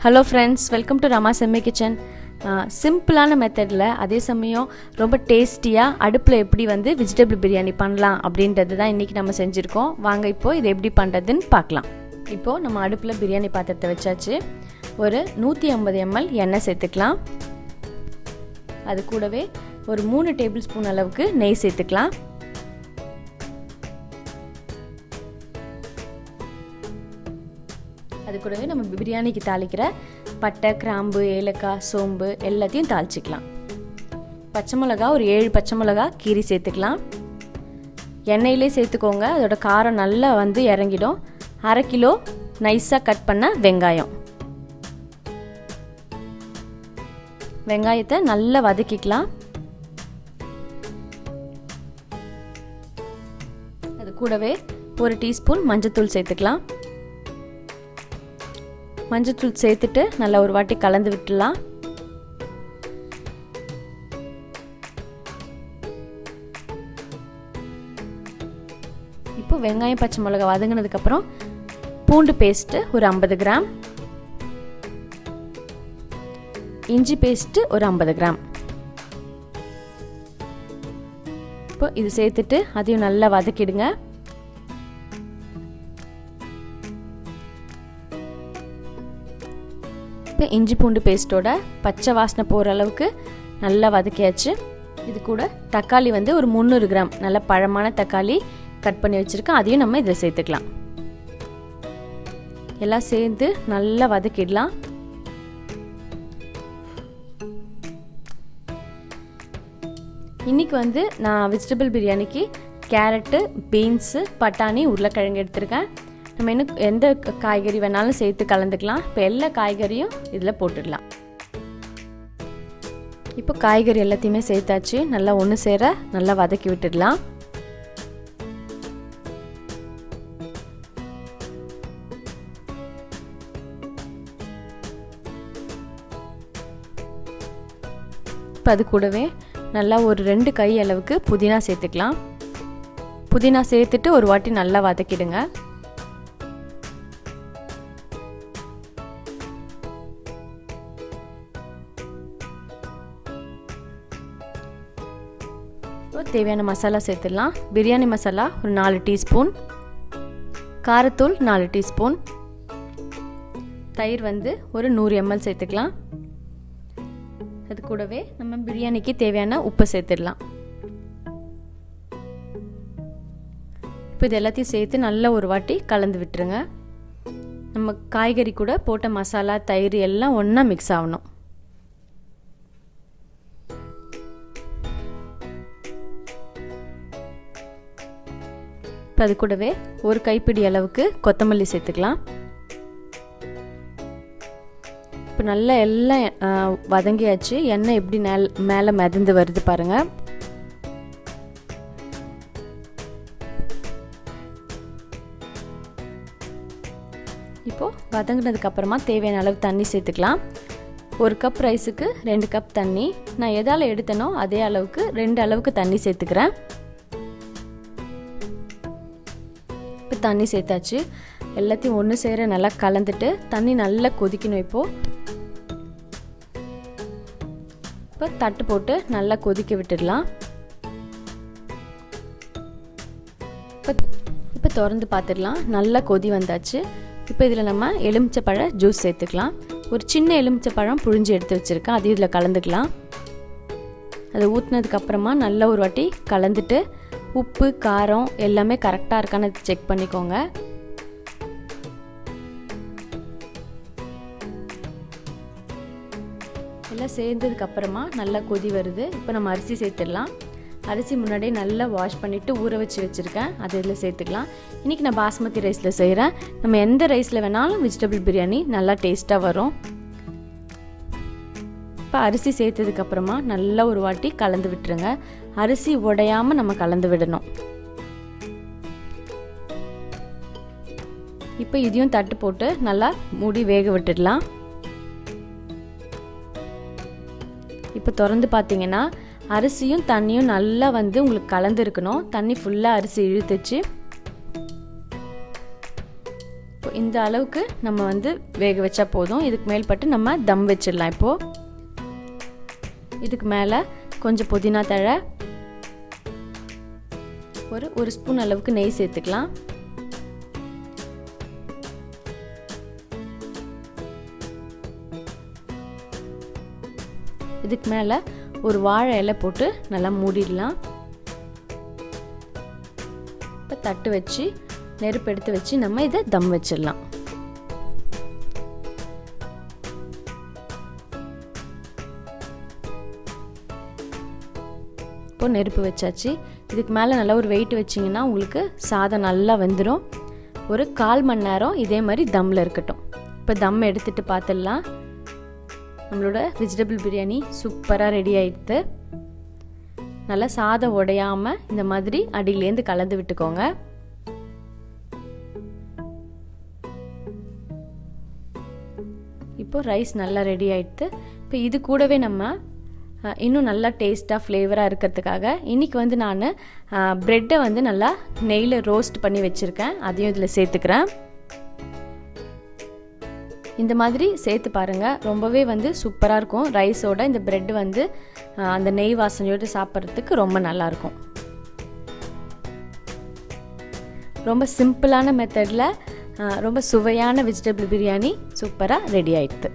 Hello friends, welcome to Ramas Yummy Kitchen. சிம்பிளான மெத்தடில் அதே சமயம் ரொம்ப டேஸ்டியாக அடுப்பில் எப்படி வந்து வெஜிடபிள் பிரியாணி பண்ணலாம் அப்படின்றது தான் இன்றைக்கி நம்ம செஞ்சுருக்கோம். வாங்க இப்போது இது எப்படி பண்ணுறதுன்னு பார்க்கலாம். இப்போது நம்ம அடுப்பில் பிரியாணி பாத்திரத்தை வச்சாச்சு. ஒரு 150 ml எண்ணெய் சேர்த்துக்கலாம். அது கூடவே ஒரு 3 டேபிள் ஸ்பூன் அளவுக்கு நெய் சேர்த்துக்கலாம். அது கூடவே நம்ம பிரியாணிக்கு தாளிக்கிற பட்டை, கிராம்பு, ஏலக்காய், சோம்பு எல்லாத்தையும் தாளிச்சிக்கலாம். பச்சை மிளகா ஒரு 7 பச்சை மிளகா கீரி சேர்த்துக்கலாம். எண்ணெயிலே சேர்த்துக்கோங்க, அதோட காரம் நல்லா வந்து இறங்கிடும். 1/2 கிலோ நைஸாக கட் பண்ண வெங்காயம். வெங்காயத்தை நல்லா வதக்கிக்கலாம். அது கூடவே 1 டீஸ்பூன் மஞ்சத்தூள் சேர்த்துக்கலாம். மஞ்சத்தூள் சேர்த்துட்டு நல்லா ஒரு வாட்டி கலந்து விட்டுடலாம். இப்போ வெங்காயம் பச்சை மிளகா வதங்கினதுக்கப்புறம் பூண்டு பேஸ்ட்டு ஒரு 50 கிராம், இஞ்சி பேஸ்ட்டு ஒரு 50 கிராம். இப்போ இது சேர்த்துட்டு அதையும் நல்லா வதக்கிடுங்க. இஞ்சி பூண்டு பேஸ்ட்டோட பச்சை வாசனை போகிற அளவுக்கு நல்லா வதக்கியாச்சு. இது கூட தக்காளி வந்து ஒரு 300 கிராம் நல்ல பழமான தக்காளி கட் பண்ணி வச்சுருக்கேன், அதையும் நம்ம இதில் சேர்த்துக்கலாம். எல்லாம் சேர்ந்து நல்லா வதக்கிடலாம். இன்றைக்கி வந்து நான் வெஜிடபிள் பிரியாணிக்கு கேரட்டு, பீன்ஸு, பட்டாணி, உருளைக்கிழங்கு எடுத்திருக்கேன். நம்ம இன்னும் எந்த காய்கறி வேணாலும் சேர்த்து கலந்துக்கலாம். இப்போ எல்லா காய்கறியும் இதில் போட்டுடலாம். இப்போ காய்கறி எல்லாத்தையுமே சேர்த்தாச்சு. நல்லா ஒன்று சேர நல்லா வதக்கி விட்டுடலாம். இப்போ அது கூடவே நல்லா ஒரு 2 கை அளவுக்கு புதினா சேர்த்துக்கலாம். புதினா சேர்த்துட்டு ஒரு வாட்டி நல்லா வதக்கிடுங்க. தேவையான மசாலா சேர்த்துடலாம். பிரியாணி மசாலா ஒரு 4 டீஸ்பூன், காரத்தூள் 4 டீஸ்பூன், தயிர் வந்து ஒரு 100 ml சேர்த்துக்கலாம். அது கூடவே நம்ம பிரியாணிக்கு தேவையான உப்பு சேர்த்துடலாம். இப்போ இது எல்லாத்தையும் சேர்த்து நல்லா ஒரு வாட்டி கலந்து விட்டுருங்க. நம்ம காய்கறி கூட போட்ட மசாலா, தயிர் எல்லாம் ஒன்றா மிக்ஸ் ஆகணும். அது கூடவே ஒரு கைப்பிடி அளவுக்கு கொத்தமல்லி சேர்த்துக்கலாம். இப்போ நல்லா எல்லாம் வதங்கியாச்சு. எண்ணெய் எப்படி மேலே மிதந்து வருது பாருங்கள். இப்போது வதங்கினதுக்கப்புறமா தேவையான அளவு தண்ணி சேர்த்துக்கலாம். 1 கப் ரைஸுக்கு 2 கப் தண்ணி. நான் எதால் எடுத்தனோ அதே அளவுக்கு 2 அளவுக்கு தண்ணி சேர்த்துக்கிறேன். தண்ணி சேர்த்தாச்சு. எல்லாத்தையும் ஒன்று சேர நல்லா கலந்துட்டு தண்ணி நல்லா கொதிக்கணும். இப்போ தட்டு போட்டு நல்லா கொதிக்க விட்டுடலாம். இப்போ திறந்து பார்த்துடலாம். நல்லா கொதி வந்தாச்சு. இப்போ இதில் நம்ம எலுமிச்சைப்பழ ஜூஸ் சேர்த்துக்கலாம். ஒரு சின்ன எலுமிச்சைப்பழம் புழிஞ்சு எடுத்து வச்சுருக்கேன், அது இதில் கலந்துக்கலாம். அதை ஊற்றினதுக்கப்புறமா நல்லா ஒரு வாட்டி கலந்துட்டு உப்பு, காரம் எல்லாமே கரெக்டாக இருக்கான்னு செக் பண்ணிக்கோங்க. எல்லாம் சேர்ந்ததுக்கப்புறமா நல்லா கொதி வருது. இப்போ நம்ம அரிசி சேர்த்துடலாம். அரிசி முன்னாடியே நல்லா வாஷ் பண்ணிவிட்டு ஊற வச்சு வச்சுருக்கேன், அது இதில் சேர்த்துக்கலாம். இன்றைக்கி நான் பாஸ்மதி ரைஸில் செய்கிறேன். நம்ம எந்த ரைஸில் வேணாலும் வெஜிடபிள் பிரியாணி நல்லா டேஸ்ட்டாக வரும். இப்போ அரிசி சேர்த்ததுக்கப்புறமா நல்லா ஒரு வாட்டி கலந்து விட்டுருங்க. அரிசி உடையாமல் நம்ம கலந்து விடணும். இப்போ இதையும் தட்டு போட்டு நல்லா மூடி வேக விட்டுடலாம். இப்போ திறந்து பார்த்தீங்கன்னா அரிசியும் தண்ணியும் நல்லா வந்து உங்களுக்கு கலந்து இருக்கணும். தண்ணி ஃபுல்லாக அரிசி இழுத்துச்சு. இப்போ இந்த அளவுக்கு நம்ம வந்து வேக வச்சா போதும். இதுக்கு மேல்பட்டு நம்ம தம் வச்சிடலாம். இப்போது இதுக்கு மேலே கொஞ்சம் புதினா தழை, ஒரு ஸ்பூன் அளவுக்கு நெய் சேர்த்துக்கலாம். இதுக்கு மேலே ஒரு வாழை இலை போட்டு நல்லா மூடிடலாம். இப்போ தட்டு வச்சு நெருப்பு எடுத்து வச்சு நம்ம இதை தம் வச்சிடலாம். இப்போ நெருப்பு வச்சாச்சு. இதுக்கு மேலே நல்லா ஒரு வெயிட் வச்சிங்கன்னா உங்களுக்கு சாதம் நல்லா வெந்துடும். ஒரு 1/4 மணி நேரம் இதே மாதிரி தம்மில் இருக்கட்டும். இப்போ தம் எடுத்துகிட்டு பார்த்துடலாம். நம்மளோட வெஜிடபிள் பிரியாணி சூப்பராக ரெடி ஆகிடுது. நல்லா சாதம் உடையாமல் இந்த மாதிரி அடியிலேருந்து கலந்து விட்டுக்கோங்க. இப்போ ரைஸ் நல்லா ரெடி ஆகிடுது. இப்போ இது கூடவே நம்ம இன்னும் நல்லா டேஸ்ட்டாக ஃப்ளேவராக இருக்கிறதுக்காக இன்றைக்கி வந்து நான் ப்ரெட்டை வந்து நல்லா நெய்யில் ரோஸ்ட் பண்ணி வச்சுருக்கேன். அதையும் இதில் சேர்த்துக்கிறேன். இந்த மாதிரி சேர்த்து பாருங்கள், ரொம்பவே வந்து சூப்பராக இருக்கும். ரைஸோட இந்த ப்ரெட் வந்து அந்த நெய் வாசனையோடு சாப்பிட்றதுக்கு ரொம்ப நல்லாயிருக்கும். ரொம்ப சிம்பிளான மெத்தடில் ரொம்ப சுவையான வெஜிடபிள் பிரியாணி சூப்பராக ரெடி ஆகிடுது.